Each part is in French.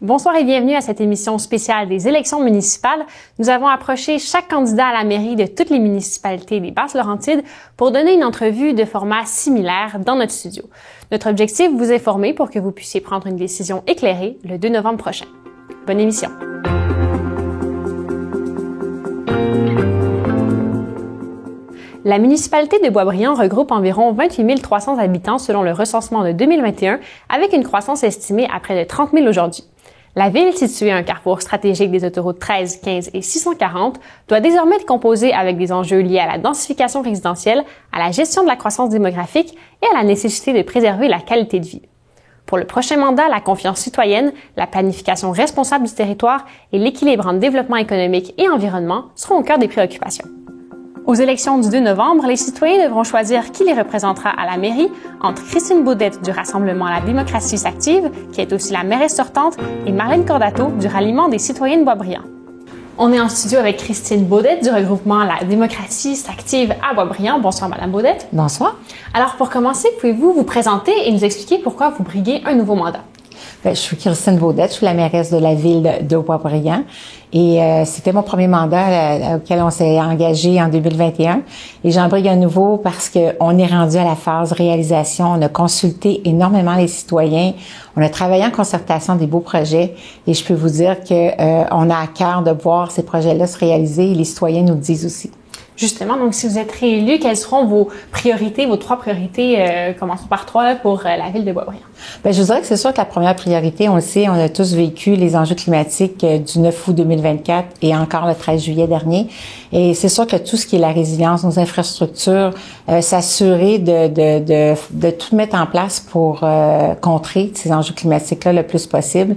Bonsoir et bienvenue à cette émission spéciale des élections municipales. Nous avons approché chaque candidat à la mairie de toutes les municipalités des Basses-Laurentides pour donner une entrevue de format similaire dans notre studio. Notre objectif, vous informer pour que vous puissiez prendre une décision éclairée le 2 novembre prochain. Bonne émission. La municipalité de Boisbriand regroupe environ 28 300 habitants selon le recensement de 2021, avec une croissance estimée à près de 30 000 aujourd'hui. La ville, située à un carrefour stratégique des autoroutes 13, 15 et 640, doit désormais être composée avec des enjeux liés à la densification résidentielle, à la gestion de la croissance démographique et à la nécessité de préserver la qualité de vie. Pour le prochain mandat, la confiance citoyenne, la planification responsable du territoire et l'équilibre entre développement économique et environnement seront au cœur des préoccupations. Aux élections du 2 novembre, les citoyens devront choisir qui les représentera à la mairie entre Christine Baudette du Rassemblement à la démocratie s'active, qui est aussi la mairesse sortante, et Marlène Cordato du Ralliement des citoyens de Boisbriand. On est en studio avec Christine Baudette du regroupement La démocratie s'active à Boisbriand. Bonsoir, Madame Baudette. Bonsoir. Alors, pour commencer, pouvez-vous vous présenter et nous expliquer pourquoi vous briguez un nouveau mandat? Je suis Christine Baudette, je suis la mairesse de la ville de Boisbriand et c'était mon premier mandat auquel on s'est engagé en 2021 et j'en brigue un nouveau parce qu'on est rendu à la phase réalisation. On a consulté énormément les citoyens, on a travaillé en concertation des beaux projets et je peux vous dire que on a à cœur de voir ces projets-là se réaliser et les citoyens nous le disent aussi. Justement, donc si vous êtes réélu, quelles seront vos priorités, vos 3 priorités, commençons par 3 pour la ville de Boisbriand? Bien, je vous dirais que c'est sûr que la première priorité, on le sait, on a tous vécu les enjeux climatiques du 9 août 2024 et encore le 13 juillet dernier. Et c'est sûr que tout ce qui est la résilience, nos infrastructures, s'assurer de tout mettre en place pour contrer ces enjeux climatiques-là le plus possible,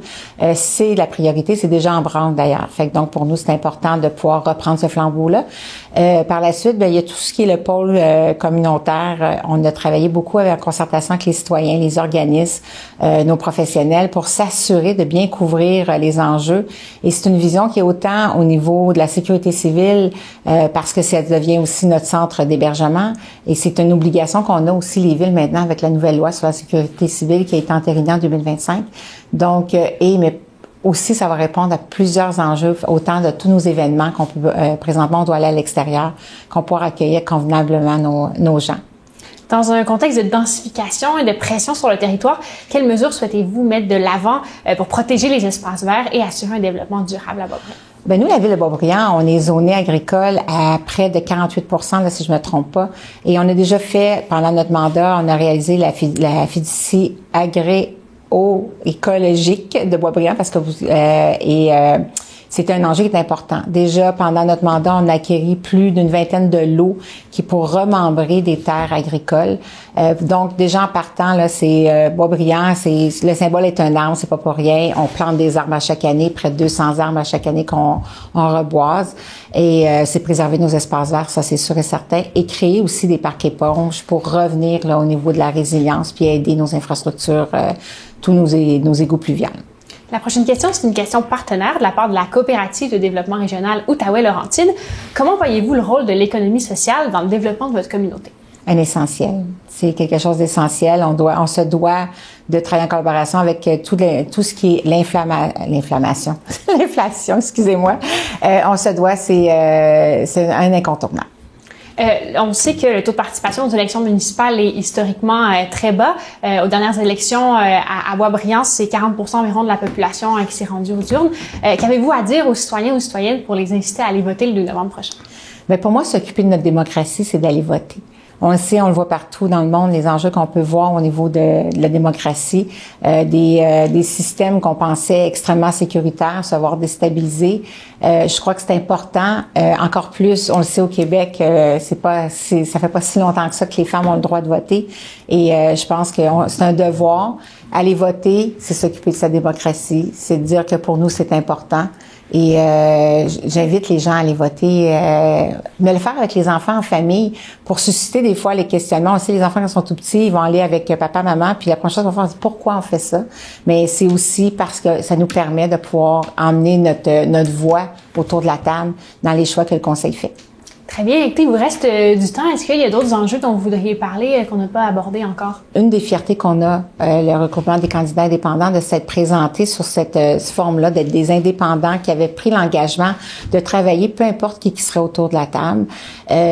c'est la priorité. C'est déjà en branle d'ailleurs. Fait que donc pour nous, c'est important de pouvoir reprendre ce flambeau-là. Par la suite, bien, il y a tout ce qui est le pôle communautaire. On a travaillé beaucoup en concertation avec les citoyens, les organismes, nos professionnels pour s'assurer de bien couvrir les enjeux. Et c'est une vision qui est autant au niveau de la sécurité civile parce que ça devient aussi notre centre d'hébergement. Et c'est une obligation qu'on a aussi les villes maintenant avec la nouvelle loi sur la sécurité civile qui a été entérinée en 2025. Donc, mais aussi, ça va répondre à plusieurs enjeux, autant de tous nos événements qu'on peut, présentement, on doit aller à l'extérieur, qu'on pourra accueillir convenablement nos gens. Dans un contexte de densification et de pression sur le territoire, quelles mesures souhaitez-vous mettre de l'avant pour protéger les espaces verts et assurer un développement durable à Boisbriand? Ben nous, la ville de Boisbriand, on est zoné agricole à près de 48 là, si je me trompe pas. Et on a déjà fait, pendant notre mandat, on a réalisé la fiducie écologique de Boisbriand parce que c'est un enjeu qui est important. Déjà, pendant notre mandat, on a acquis plus d'une vingtaine de lots qui pour remembrer des terres agricoles. Donc, déjà en partant, là, c'est Boisbriand, le symbole est un arbre, c'est pas pour rien. On plante des arbres à chaque année, près de 200 arbres à chaque année qu'on reboise. Et c'est préserver nos espaces verts, ça c'est sûr et certain. Et créer aussi des parcs éponges pour revenir là au niveau de la résilience puis aider nos infrastructures, tous nos égouts pluviales. La prochaine question, c'est une question partenaire de la part de la coopérative de développement régional Outaouais-Laurentides. Comment voyez-vous le rôle de l'économie sociale dans le développement de votre communauté? Un essentiel. C'est quelque chose d'essentiel. On se doit de travailler en collaboration avec tout ce qui est l'inflation, excusez-moi. On se doit, c'est un incontournable. On sait que le taux de participation aux élections municipales est historiquement très bas. Aux dernières élections à Boisbriand, c'est 40% environ de la population qui s'est rendue aux urnes. Qu'avez-vous à dire aux citoyens, aux citoyennes pour les inciter à aller voter le 2 novembre prochain? Bien, pour moi, s'occuper de notre démocratie, c'est d'aller voter. On le sait, on le voit partout dans le monde, les enjeux qu'on peut voir au niveau de la démocratie, des systèmes qu'on pensait extrêmement sécuritaires se voir déstabilisés. Je crois que c'est important, encore plus, on le sait au Québec, ça fait pas si longtemps que ça que les femmes ont le droit de voter. Et je pense que c'est un devoir. Aller voter, c'est s'occuper de sa démocratie, c'est dire que pour nous, c'est important. Et j'invite les gens à aller voter, mais le faire avec les enfants en famille pour susciter des fois les questionnements. On sait, les enfants qui sont tout petits, ils vont aller avec papa, maman, puis la première chose qu'on va faire, c'est pourquoi on fait ça. Mais c'est aussi parce que ça nous permet de pouvoir emmener notre voix autour de la table dans les choix que le conseil fait. Très bien. Écoutez, il vous reste du temps. Est-ce qu'il y a d'autres enjeux dont vous voudriez parler qu'on n'a pas abordés encore? Une des fiertés qu'on a, le regroupement des candidats indépendants, de s'être présenté sur cette forme-là, d'être des indépendants qui avaient pris l'engagement de travailler, peu importe qui serait autour de la table.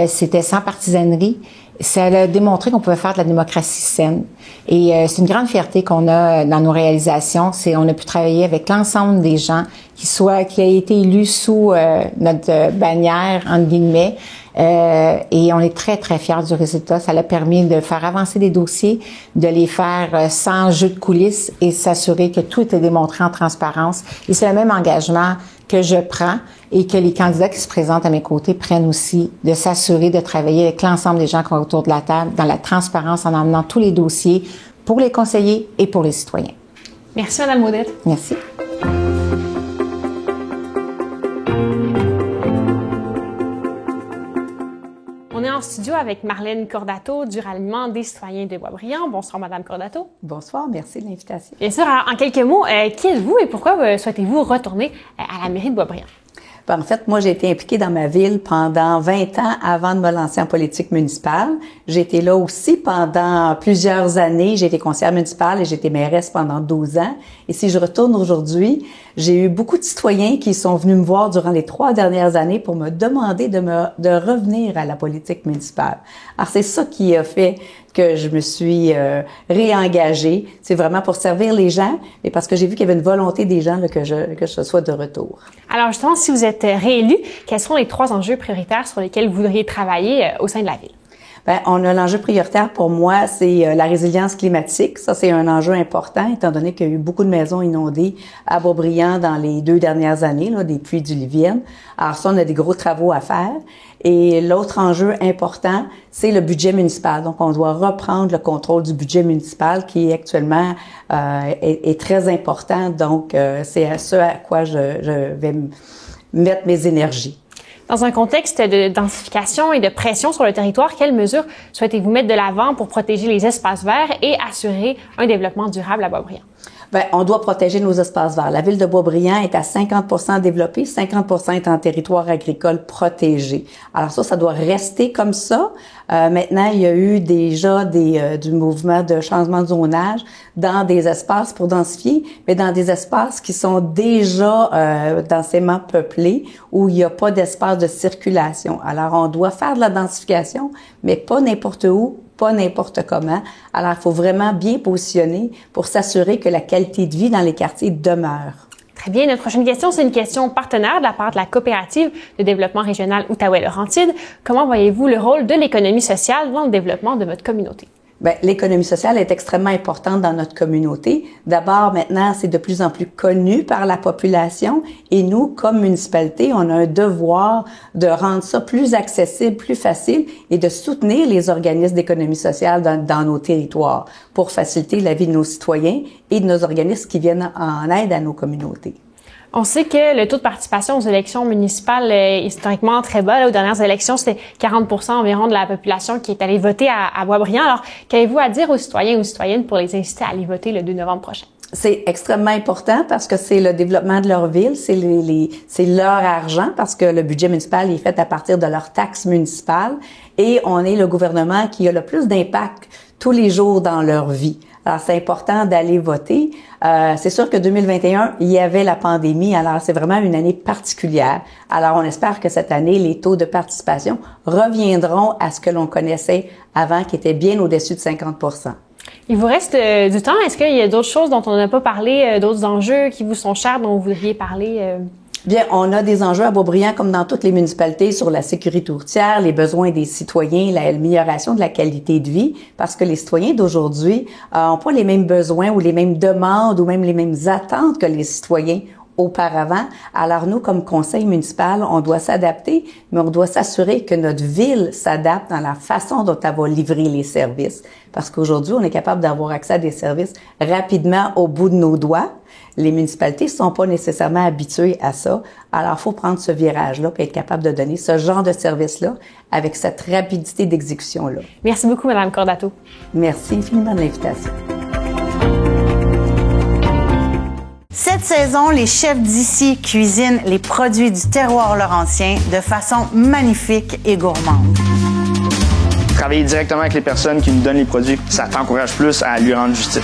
C'était sans partisanerie. Ça a démontré qu'on pouvait faire de la démocratie saine. Et c'est une grande fierté qu'on a dans nos réalisations. On a pu travailler avec l'ensemble des gens qui aient été élus sous notre bannière, entre guillemets. Et on est très, très fiers du résultat. Ça a permis de faire avancer des dossiers, de les faire sans jeu de coulisses et s'assurer que tout est démontré en transparence. Et c'est le même engagement que je prends et que les candidats qui se présentent à mes côtés prennent aussi, de s'assurer de travailler avec l'ensemble des gens qui sont autour de la table dans la transparence en emmenant tous les dossiers pour les conseillers et pour les citoyens. Merci, Mme Audette. Merci. On est en studio avec Marlène Cordato du Ralliement des citoyens de Boisbriand. Bonsoir, Madame Cordato. Bonsoir, merci de l'invitation. Bien sûr, alors, en quelques mots, qui êtes-vous et pourquoi souhaitez-vous retourner à la mairie de Boisbriand? En fait, moi, j'ai été impliquée dans ma ville pendant 20 ans avant de me lancer en politique municipale. J'ai été là aussi pendant plusieurs années. J'ai été conseillère municipale et j'ai été mairesse pendant 12 ans. Et si je retourne aujourd'hui, j'ai eu beaucoup de citoyens qui sont venus me voir durant les 3 dernières années pour me demander de revenir à la politique municipale. Alors, c'est ça qui a fait que je me suis réengagée. C'est vraiment pour servir les gens, mais parce que j'ai vu qu'il y avait une volonté des gens là, que je sois de retour. Alors justement, si vous êtes réélu, quels sont les 3 enjeux prioritaires sur lesquels vous voudriez travailler au sein de la ville? Bien, on a l'enjeu prioritaire pour moi, c'est la résilience climatique. Ça, c'est un enjeu important, étant donné qu'il y a eu beaucoup de maisons inondées à Boisbriand dans les 2 dernières années, là, des pluies diluviennes. Alors ça, on a des gros travaux à faire. Et l'autre enjeu important, c'est le budget municipal. Donc, on doit reprendre le contrôle du budget municipal qui actuellement est très important. Donc, c'est à ce à quoi je vais mettre mes énergies. Dans un contexte de densification et de pression sur le territoire, quelles mesures souhaitez-vous mettre de l'avant pour protéger les espaces verts et assurer un développement durable à Boisbriand? Bien, on doit protéger nos espaces verts. La ville de Boisbriand est à 50% développée, 50% est en territoire agricole protégé. Alors ça doit rester comme ça. Maintenant, il y a eu déjà du mouvement de changement de zonage dans des espaces pour densifier, mais dans des espaces qui sont déjà densément peuplés, où il n'y a pas d'espace de circulation. Alors, on doit faire de la densification, mais pas n'importe où, pas n'importe comment. Alors, il faut vraiment bien positionner pour s'assurer que la qualité de vie dans les quartiers demeure. Très bien. Notre prochaine question, c'est une question partenaire de la part de la coopérative de développement régional Outaouais-Laurentides. Comment voyez-vous le rôle de l'économie sociale dans le développement de votre communauté? Bien, l'économie sociale est extrêmement importante dans notre communauté. D'abord, maintenant, c'est de plus en plus connu par la population et nous, comme municipalité, on a un devoir de rendre ça plus accessible, plus facile et de soutenir les organismes d'économie sociale dans nos territoires pour faciliter la vie de nos citoyens et de nos organismes qui viennent en aide à nos communautés. On sait que le taux de participation aux élections municipales est historiquement très bas. Là, aux dernières élections, c'était 40% environ de la population qui est allée voter à Boisbriand. Alors, qu'avez-vous à dire aux citoyens et aux citoyennes pour les inciter à aller voter le 2 novembre prochain? C'est extrêmement important parce que c'est le développement de leur ville, c'est leur argent parce que le budget municipal est fait à partir de leurs taxes municipales et on est le gouvernement qui a le plus d'impact tous les jours dans leur vie. Alors, c'est important d'aller voter. C'est sûr que 2021, il y avait la pandémie, alors c'est vraiment une année particulière. Alors, on espère que cette année, les taux de participation reviendront à ce que l'on connaissait avant, qui était bien au-dessus de 50%. Il vous reste du temps. Est-ce qu'il y a d'autres choses dont on n'a pas parlé, d'autres enjeux qui vous sont chers, dont vous voudriez parler? Bien, on a des enjeux à Boisbriand, comme dans toutes les municipalités, sur la sécurité routière, les besoins des citoyens, l'amélioration de la qualité de vie, parce que les citoyens d'aujourd'hui n'ont pas les mêmes besoins ou les mêmes demandes ou même les mêmes attentes que les citoyens auparavant. Alors nous, comme conseil municipal, on doit s'adapter, mais on doit s'assurer que notre ville s'adapte dans la façon dont elle va livrer les services. Parce qu'aujourd'hui, on est capable d'avoir accès à des services rapidement au bout de nos doigts. Les municipalités ne sont pas nécessairement habituées à ça. Alors, il faut prendre ce virage-là et être capable de donner ce genre de service-là avec cette rapidité d'exécution-là. Merci beaucoup, Mme Cordato. Merci infiniment de l'invitation. Cette saison, les chefs d'ici cuisinent les produits du terroir laurentien de façon magnifique et gourmande. Travailler directement avec les personnes qui nous donnent les produits, ça t'encourage plus à lui rendre justice.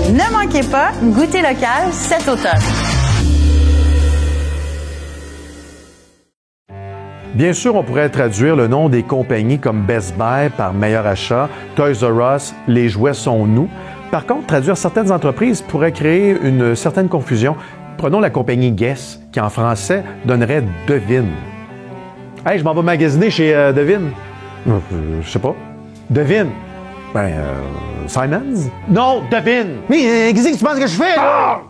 Ne manquez pas Goûter local cet automne. Bien sûr, on pourrait traduire le nom des compagnies comme Best Buy par Meilleur Achat, Toys R Us, Les jouets sont nous. Par contre, traduire certaines entreprises pourrait créer une certaine confusion. Prenons la compagnie Guess, qui en français donnerait Devine. Hey, je m'en vais magasiner chez Devine. Je sais pas. Devine. Simons? Non, Devine. Mais qu'est-ce que tu penses que je fais, là?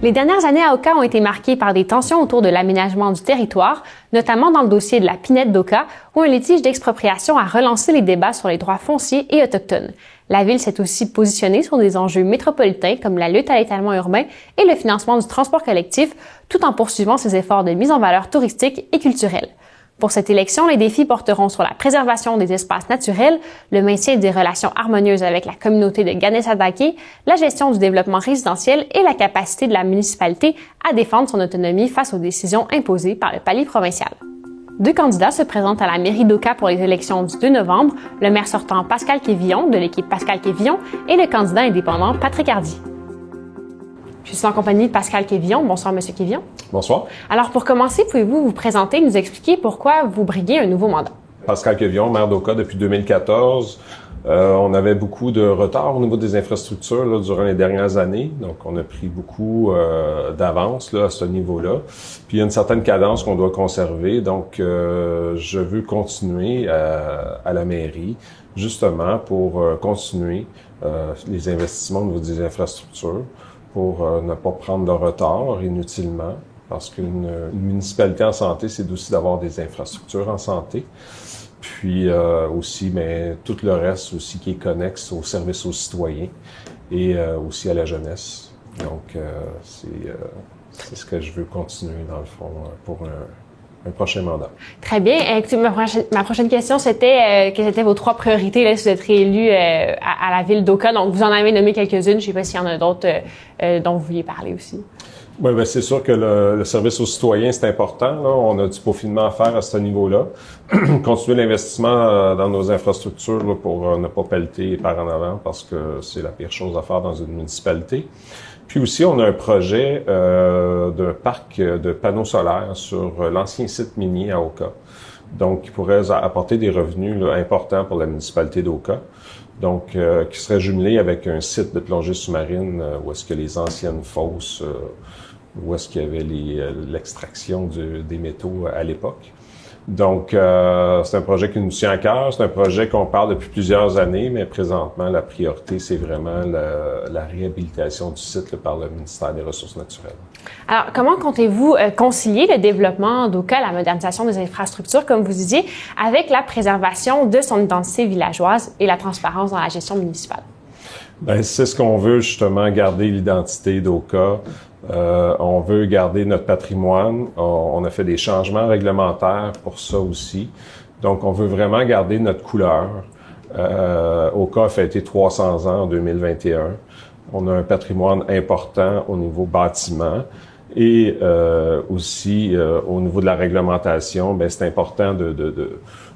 Les dernières années à Oka ont été marquées par des tensions autour de l'aménagement du territoire, notamment dans le dossier de la Pinette d'Oka, où un litige d'expropriation a relancé les débats sur les droits fonciers et autochtones. La ville s'est aussi positionnée sur des enjeux métropolitains comme la lutte à l'étalement urbain et le financement du transport collectif, tout en poursuivant ses efforts de mise en valeur touristique et culturelle. Pour cette élection, les défis porteront sur la préservation des espaces naturels, le maintien des relations harmonieuses avec la communauté de Ganesadake, la gestion du développement résidentiel et la capacité de la municipalité à défendre son autonomie face aux décisions imposées par le palier provincial. Deux candidats se présentent à la mairie d'Oka pour les élections du 2 novembre, le maire sortant Pascal Quévillon de l'équipe Pascal Quévillon et le candidat indépendant Patrick Hardy. Je suis en compagnie de Pascal Quévillon. Bonsoir, Monsieur Quévillon. Bonsoir. Alors, pour commencer, pouvez-vous vous présenter et nous expliquer pourquoi vous briguez un nouveau mandat? Pascal Quévillon, maire d'Oka depuis 2014. On avait beaucoup de retard au niveau des infrastructures là, durant les dernières années. Donc, on a pris beaucoup d'avance là, à ce niveau-là. Puis, il y a une certaine cadence qu'on doit conserver. Donc, je veux continuer à la mairie, justement, pour continuer les investissements au niveau des infrastructures, pour ne pas prendre de retard inutilement, parce qu'une municipalité en santé, c'est aussi d'avoir des infrastructures en santé. Puis aussi, mais tout le reste aussi qui est connexe au service aux citoyens et aussi à la jeunesse. Donc, c'est ce que je veux continuer, dans le fond, pour un prochain mandat. Très bien. Écoutez, ma prochaine question, c'était quelles étaient vos trois priorités là, si vous êtes réélu à la ville d'Oka. Donc, vous en avez nommé quelques-unes. Je ne sais pas s'il y en a d'autres dont vous vouliez parler aussi. Oui, bien, c'est sûr que le service aux citoyens, c'est important. Là. On a du peaufinement à faire à ce niveau-là. Continuer l'investissement dans nos infrastructures là, pour ne pas pelleter par en avant, parce que c'est la pire chose à faire dans une municipalité. Puis aussi, on a un projet d'un parc de panneaux solaires sur l'ancien site minier à Oka. Donc, qui pourrait apporter des revenus là, importants pour la municipalité d'Oka. Donc, qui serait jumelé avec un site de plongée sous-marine où est-ce que les anciennes fosses, où est-ce qu'il y avait l'extraction des métaux à l'époque. Donc, c'est un projet qui nous tient à cœur. C'est un projet qu'on parle depuis plusieurs années, mais présentement, la priorité, c'est vraiment la réhabilitation du site là, par le ministère des Ressources naturelles. Alors, comment comptez-vous concilier le développement d'Oka, la modernisation des infrastructures, comme vous disiez, avec la préservation de son identité villageoise et la transparence dans la gestion municipale? Bien, c'est ce qu'on veut, justement, garder l'identité d'Oka. On veut garder notre patrimoine. On a fait des changements réglementaires pour ça aussi. Donc, on veut vraiment garder notre couleur. Oka a fêté 300 ans en 2021. On a un patrimoine important au niveau bâtiment et aussi au niveau de la réglementation. Bien, c'est important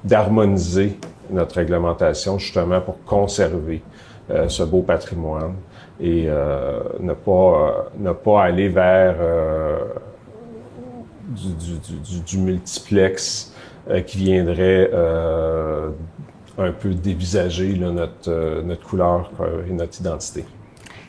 d'harmoniser notre réglementation justement pour conserver ce beau patrimoine et ne pas aller vers du multiplex qui viendrait un peu dévisager là, notre couleur et notre identité.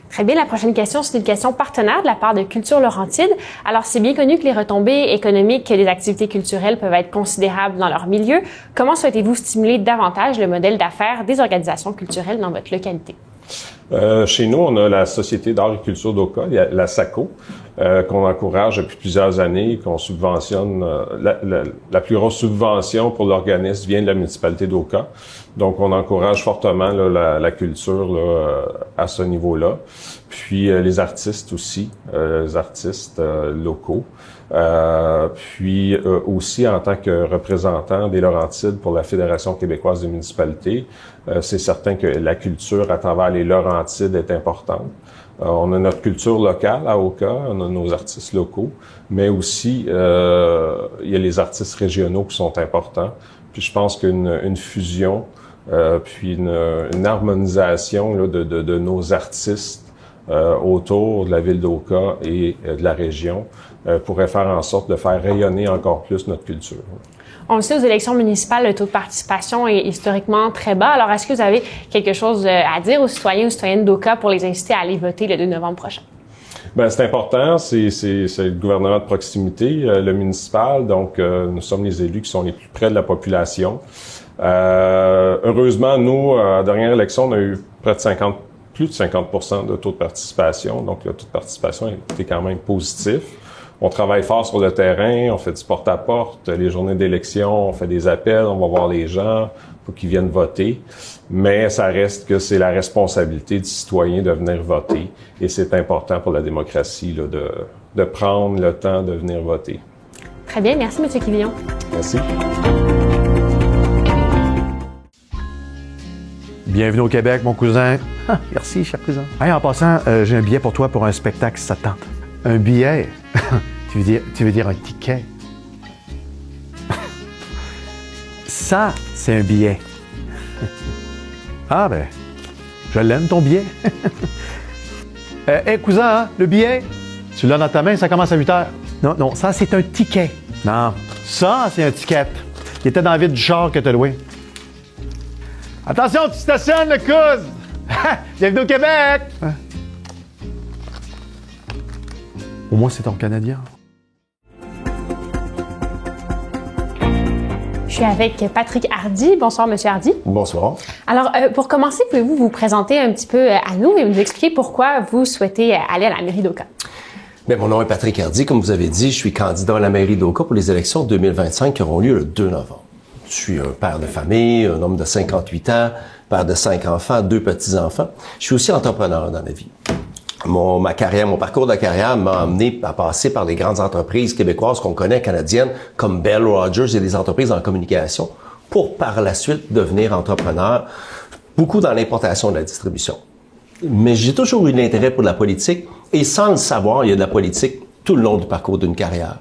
Très bien. La prochaine question, c'est une question partenaire de la part de Culture Laurentide. Alors, c'est bien connu que les retombées économiques des activités culturelles peuvent être considérables dans leur milieu. Comment souhaitez-vous stimuler davantage le modèle d'affaires des organisations culturelles dans votre localité? Chez nous, on a la Société d'art et culture d'Oka, la SACO, qu'on encourage depuis plusieurs années, qu'on subventionne. La plus grosse subvention pour l'organisme vient de la municipalité d'Oka. Donc, on encourage fortement là, la culture là, à ce niveau-là. Puis, les artistes aussi, les artistes locaux. Puis, aussi, en tant que représentant des Laurentides pour la Fédération québécoise des municipalités, c'est certain que la culture à travers les Laurentides est importante. On a notre culture locale à Oka, on a nos artistes locaux, mais aussi, il y a les artistes régionaux qui sont importants. Puis, je pense qu'une fusion, puis une harmonisation là, de nos artistes autour de la ville d'Oka et de la région pourrait faire en sorte de faire rayonner encore plus notre culture. On le sait, aux élections municipales, le taux de participation est historiquement très bas. Alors, est-ce que vous avez quelque chose à dire aux citoyens ou citoyennes d'Oka pour les inciter à aller voter le 2 novembre prochain? Ben c'est important, c'est le gouvernement de proximité, le municipal, donc nous sommes les élus qui sont les plus près de la population. Heureusement, nous, à la dernière élection, on a eu plus de 50% de taux de participation, donc le taux de participation était quand même positif. On travaille fort sur le terrain, on fait du porte-à-porte, les journées d'élection, on fait des appels, on va voir les gens pour qu'ils viennent voter. Mais ça reste que c'est la responsabilité du citoyen de venir voter. Et c'est important pour la démocratie là, de prendre le temps de venir voter. Très bien, merci M. Quivillon. Merci. Bienvenue au Québec, mon cousin. Ah, merci, cher cousin. Hey, en passant, j'ai un billet pour toi pour un spectacle si ça te tente. Un billet? tu veux dire un ticket? Ça, c'est un billet. Ah ben, je l'aime ton billet. Hey, cousin, hein, le billet, tu l'as dans ta main, ça commence à 8 heures. Non, ça, c'est un ticket. Non, ça, c'est un ticket. Il était dans la ville du char que tu as loué. Attention, tu stationnes le cousin! Bienvenue au Québec! Hein? Au moins, c'est ton Canadien. Je suis avec Patrick Hardy. Bonsoir, M. Hardy. Bonsoir. Alors, pour commencer, pouvez-vous vous présenter un petit peu à nous et nous expliquer pourquoi vous souhaitez aller à la mairie d'Oka? Bien, mon nom est Patrick Hardy. Comme vous avez dit, je suis candidat à la mairie d'Oka pour les élections 2025 qui auront lieu le 2 novembre. Je suis un père de famille, un homme de 58 ans, père de 5 enfants, 2 petits-enfants. Je suis aussi entrepreneur dans la vie. Mon parcours de carrière m'a amené à passer par les grandes entreprises québécoises qu'on connaît, canadiennes, comme Bell, Rogers et des entreprises en communication, pour par la suite devenir entrepreneur, beaucoup dans l'importation de la distribution. Mais j'ai toujours eu l'intérêt pour la politique, et sans le savoir, il y a de la politique tout le long du parcours d'une carrière.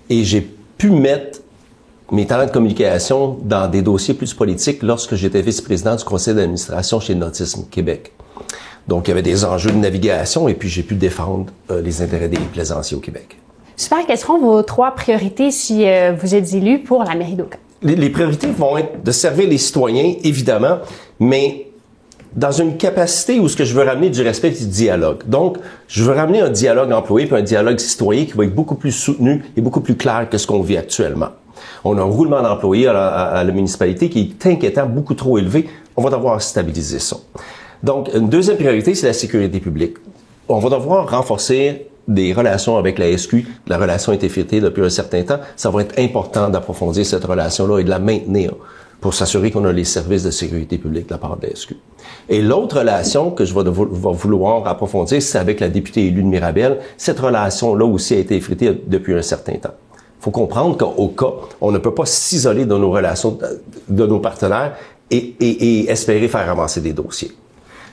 Et j'ai pu mettre mes talents de communication dans des dossiers plus politiques lorsque j'étais vice-président du conseil d'administration chez Nautisme Québec. Donc, il y avait des enjeux de navigation et puis j'ai pu défendre les intérêts des plaisanciers au Québec. Super. Quelles seront vos 3 priorités si vous êtes élu pour la mairie d'Oka? Les priorités vont être de servir les citoyens, évidemment, mais dans une capacité où ce que je veux ramener du respect et du dialogue. Donc, je veux ramener un dialogue employé puis un dialogue citoyen qui va être beaucoup plus soutenu et beaucoup plus clair que ce qu'on vit actuellement. On a un roulement d'employés à la municipalité qui est inquiétant, beaucoup trop élevé. On va devoir stabiliser ça. Donc, une deuxième priorité, c'est la sécurité publique. On va devoir renforcer des relations avec la SQ. La relation a été fêtée depuis un certain temps. Ça va être important d'approfondir cette relation-là et de la maintenir pour s'assurer qu'on a les services de sécurité publique de la part de la SQ. Et l'autre relation que je vais vouloir approfondir, c'est avec la députée élue de Mirabel. Cette relation-là aussi a été effritée depuis un certain temps. Il faut comprendre qu'au cas, on ne peut pas s'isoler de nos relations, de nos partenaires et espérer faire avancer des dossiers.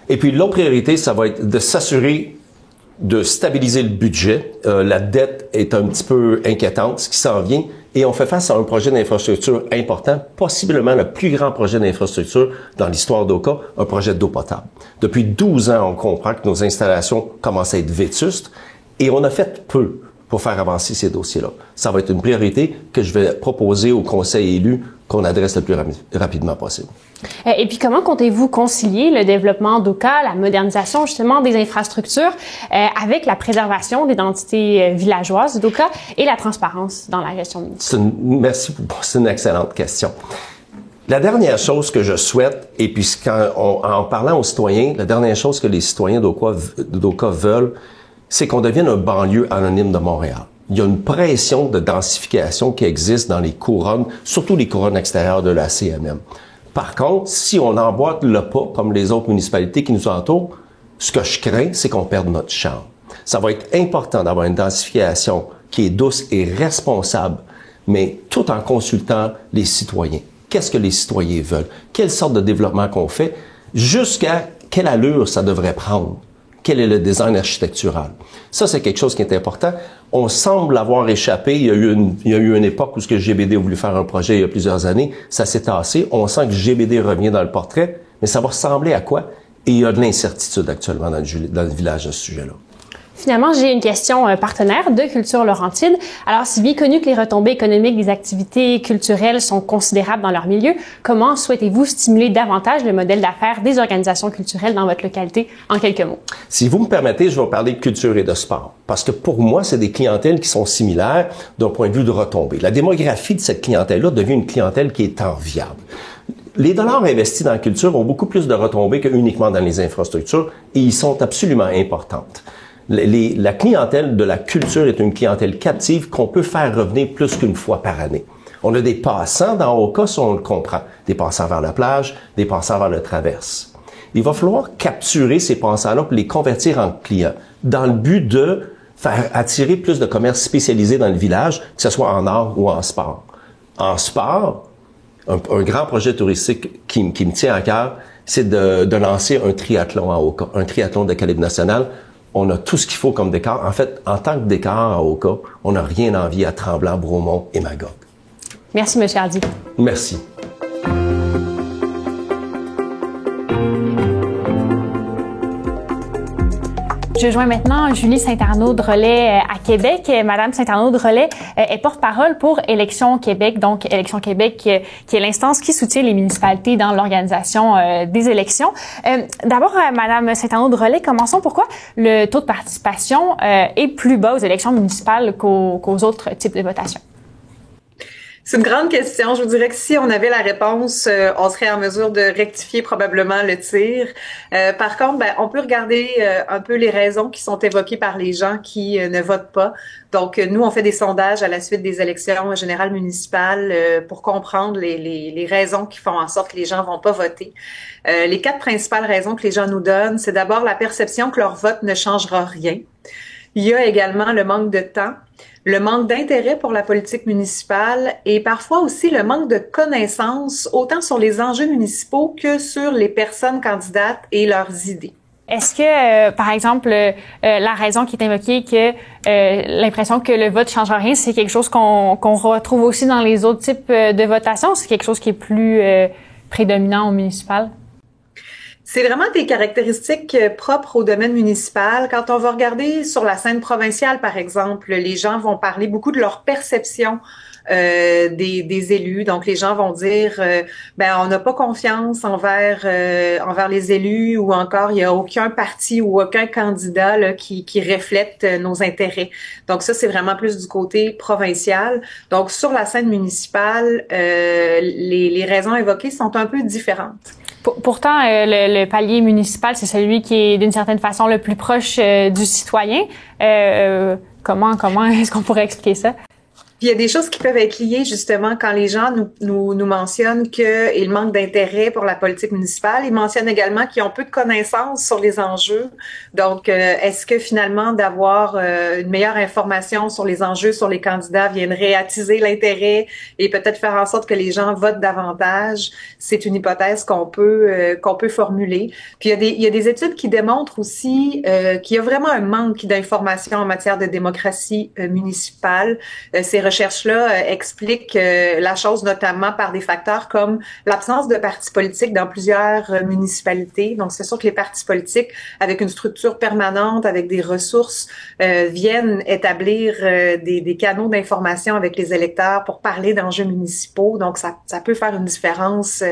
Et puis l'autre priorité, ça va être de s'assurer de stabiliser le budget. La dette est un petit peu inquiétante, ce qui s'en vient, et on fait face à un projet d'infrastructure important, possiblement le plus grand projet d'infrastructure dans l'histoire d'Oka, un projet d'eau potable. Depuis 12 ans, on comprend que nos installations commencent à être vétustes, et on a fait peu pour faire avancer ces dossiers-là. Ça va être une priorité que je vais proposer au conseil élu qu'on adresse le plus rapidement possible. Et puis, comment comptez-vous concilier le développement d'Oka, la modernisation justement des infrastructures, avec la préservation d'identités villageoises d'Oka et la transparence dans la gestion municipale? Merci, c'est une excellente question. La dernière chose que je souhaite, et puis en parlant aux citoyens, la dernière chose que les citoyens d'Oka veulent, c'est qu'on devienne un banlieue anonyme de Montréal. Il y a une pression de densification qui existe dans les couronnes, surtout les couronnes extérieures de la CMM. Par contre, si on emboîte le pas, comme les autres municipalités qui nous entourent, ce que je crains, c'est qu'on perde notre charme. Ça va être important d'avoir une densification qui est douce et responsable, mais tout en consultant les citoyens. Qu'est-ce que les citoyens veulent? Quelle sorte de développement qu'on fait? Jusqu'à quelle allure ça devrait prendre? Quel est le design architectural? Ça, c'est quelque chose qui est important. On semble avoir échappé. Il y a eu une époque où ce que GBD a voulu faire un projet il y a plusieurs années. Ça s'est tassé. On sent que GBD revient dans le portrait, mais ça va ressembler à quoi? Et il y a de l'incertitude actuellement dans le village à ce sujet-là. Finalement, j'ai une question partenaire de Culture Laurentide. Alors, c'est bien connu que les retombées économiques des activités culturelles sont considérables dans leur milieu. Comment souhaitez-vous stimuler davantage le modèle d'affaires des organisations culturelles dans votre localité? En quelques mots. Si vous me permettez, je vais parler de culture et de sport. Parce que pour moi, c'est des clientèles qui sont similaires d'un point de vue de retombées. La démographie de cette clientèle-là devient une clientèle qui est enviable. Les dollars investis dans la culture ont beaucoup plus de retombées que uniquement dans les infrastructures et ils sont absolument importantes. La clientèle de la culture est une clientèle captive qu'on peut faire revenir plus qu'une fois par année. On a des passants dans Oka, si on le comprend. Des passants vers la plage, des passants vers le traverse. Il va falloir capturer ces passants-là pour les convertir en clients dans le but de faire attirer plus de commerces spécialisés dans le village, que ce soit en art ou en sport. En sport, un grand projet touristique qui me tient à cœur, c'est de lancer un triathlon à Oka, un triathlon de calibre national. On a tout ce qu'il faut comme décor. En fait, en tant que décor à Oka, on n'a rien à envier à Tremblant, Bromont et Magog. Merci, M. Hardy. Merci. Je joins maintenant Julie Saint-Arnaud-Drolet à Québec. Madame Saint-Arnaud-Drolet est porte-parole pour Élections Québec. Donc, Élections Québec, qui est l'instance qui soutient les municipalités dans l'organisation des élections. D'abord, Madame Saint-Arnaud-Drolet, commençons. Pourquoi le taux de participation est plus bas aux élections municipales qu'aux autres types de votations? C'est une grande question. Je vous dirais que si on avait la réponse, on serait en mesure de rectifier probablement le tir. Par contre, on peut regarder un peu les raisons qui sont évoquées par les gens qui ne votent pas. Donc, nous, on fait des sondages à la suite des élections générales municipales pour comprendre les raisons qui font en sorte que les gens vont pas voter. Les 4 principales raisons que les gens nous donnent, c'est d'abord la perception que leur vote ne changera rien. Il y a également le manque de temps, le manque d'intérêt pour la politique municipale et parfois aussi le manque de connaissances autant sur les enjeux municipaux que sur les personnes candidates et leurs idées. Est-ce que, par exemple, la raison qui est invoquée, que l'impression que le vote ne changera rien, c'est quelque chose qu'on retrouve aussi dans les autres types de votations? C'est quelque chose qui est plus prédominant au municipal? C'est vraiment des caractéristiques propres au domaine municipal. Quand on va regarder sur la scène provinciale, par exemple, les gens vont parler beaucoup de leur perception des élus. Donc, les gens vont dire, on n'a pas confiance envers les élus ou encore il n'y a aucun parti ou aucun candidat là, qui reflète nos intérêts. Donc, ça, c'est vraiment plus du côté provincial. Donc, sur la scène municipale, les raisons évoquées sont un peu différentes. Pourtant, le palier municipal, c'est celui qui est d'une certaine façon le plus proche du citoyen. Comment est-ce qu'on pourrait expliquer ça? Puis il y a des choses qui peuvent être liées justement quand les gens nous mentionnent qu'il manque d'intérêt pour la politique municipale. Ils mentionnent également qu'ils ont peu de connaissances sur les enjeux. Donc, est-ce que finalement d'avoir une meilleure information sur les enjeux, sur les candidats viendrait attiser l'intérêt et peut-être faire en sorte que les gens votent davantage? C'est une hypothèse qu'on peut formuler. Puis il y a des études qui démontrent aussi qu'il y a vraiment un manque d'informations en matière de démocratie municipale. Ces recherches-là expliquent la chose notamment par des facteurs comme l'absence de partis politiques dans plusieurs municipalités. Donc, c'est sûr que les partis politiques, avec une structure permanente, avec des ressources, viennent établir des canaux d'information avec les électeurs pour parler d'enjeux municipaux. Donc, ça peut faire une différence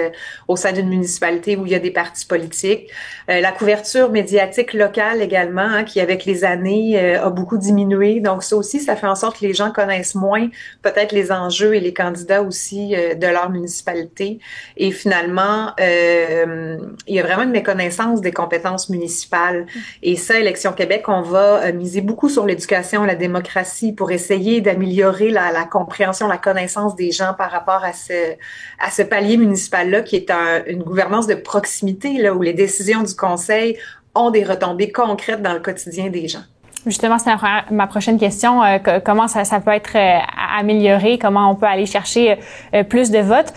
au sein d'une municipalité où il y a des partis politiques. La couverture médiatique locale également, qui avec les années a beaucoup diminué. Donc, ça aussi, ça fait en sorte que les gens connaissent moins besoins, peut-être les enjeux et les candidats aussi de leur municipalité. Et finalement, il y a vraiment une méconnaissance des compétences municipales. Et ça, Élections Québec, on va miser beaucoup sur l'éducation, la démocratie pour essayer d'améliorer la compréhension, la connaissance des gens par rapport à ce palier municipal-là qui est une gouvernance de proximité, là, où les décisions du conseil ont des retombées concrètes dans le quotidien des gens. Justement, c'est ma prochaine question. Comment ça peut être amélioré? Comment on peut aller chercher plus de votes?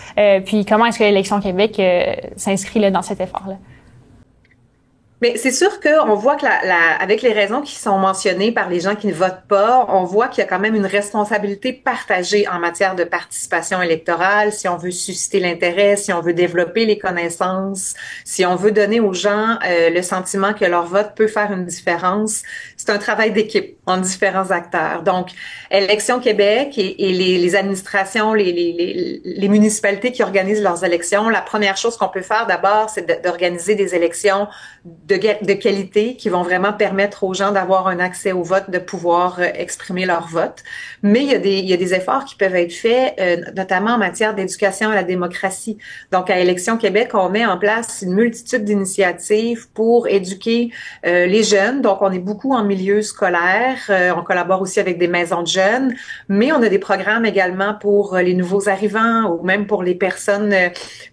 Puis comment est-ce que l'Élection Québec s'inscrit là, dans cet effort-là? Mais c'est sûr qu'on voit que avec les raisons qui sont mentionnées par les gens qui ne votent pas, on voit qu'il y a quand même une responsabilité partagée en matière de participation électorale, si on veut susciter l'intérêt, si on veut développer les connaissances, si on veut donner aux gens le sentiment que leur vote peut faire une différence. C'est un travail d'équipe entre différents acteurs. Donc, Élections Québec et les administrations, les municipalités qui organisent leurs élections, la première chose qu'on peut faire d'abord, c'est d'organiser des élections de qualité qui vont vraiment permettre aux gens d'avoir un accès au vote, de pouvoir exprimer leur vote. Mais il y a des efforts qui peuvent être faits, notamment en matière d'éducation à la démocratie. Donc, à Élections Québec, on met en place une multitude d'initiatives pour éduquer les jeunes. Donc, on est beaucoup en milieu scolaire. On collabore aussi avec des maisons de jeunes, mais on a des programmes également pour les nouveaux arrivants ou même pour les personnes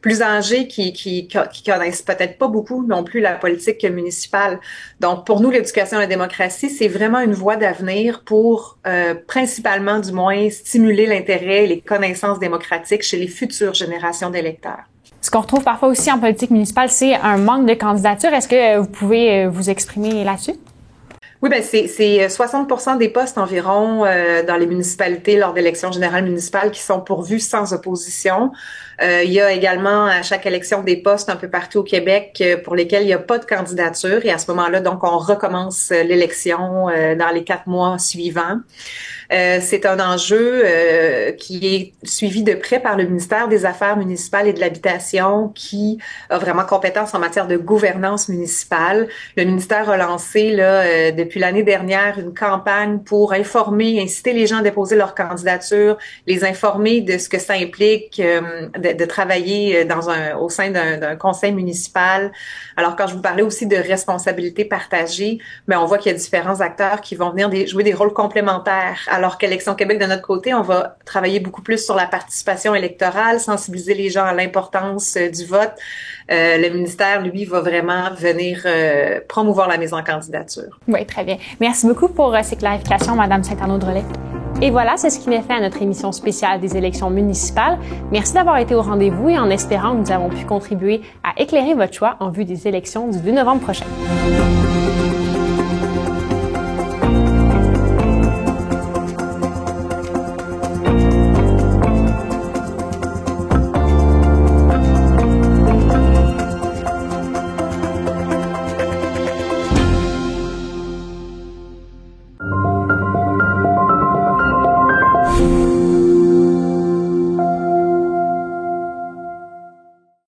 plus âgées qui connaissent peut-être pas beaucoup non plus la politique municipale. Donc, pour nous, l'éducation à la démocratie, c'est vraiment une voie d'avenir pour, principalement, du moins, stimuler l'intérêt et les connaissances démocratiques chez les futures générations d'électeurs. Ce qu'on retrouve parfois aussi en politique municipale, c'est un manque de candidatures. Est-ce que vous pouvez vous exprimer là-dessus? Oui, ben c'est 60% des postes environ dans les municipalités lors d'élections générales municipales qui sont pourvus sans opposition. Il y a également à chaque élection des postes un peu partout au Québec pour lesquels il n'y a pas de candidature et à ce moment-là, donc, on recommence l'élection dans les 4 mois suivants. C'est un enjeu qui est suivi de près par le ministère des Affaires municipales et de l'Habitation qui a vraiment compétence en matière de gouvernance municipale. Le ministère a lancé là, depuis l'année dernière une campagne pour informer, inciter les gens à déposer leur candidature, les informer de ce que ça implique de travailler au sein d'un conseil municipal. Alors, quand je vous parlais aussi de responsabilité partagée, ben, on voit qu'il y a différents acteurs qui vont venir jouer des rôles complémentaires. Alors qu'Élections Québec, de notre côté, on va travailler beaucoup plus sur la participation électorale, sensibiliser les gens à l'importance du vote. Le ministère, lui, va vraiment venir promouvoir la mise en candidature. Oui, très bien. Merci beaucoup pour ces clarifications, Madame Saint-Arnaud-Drolet. Et voilà, c'est ce qui met fin à notre émission spéciale des élections municipales. Merci d'avoir été au rendez-vous et en espérant que nous avons pu contribuer à éclairer votre choix en vue des élections du 2 novembre prochain.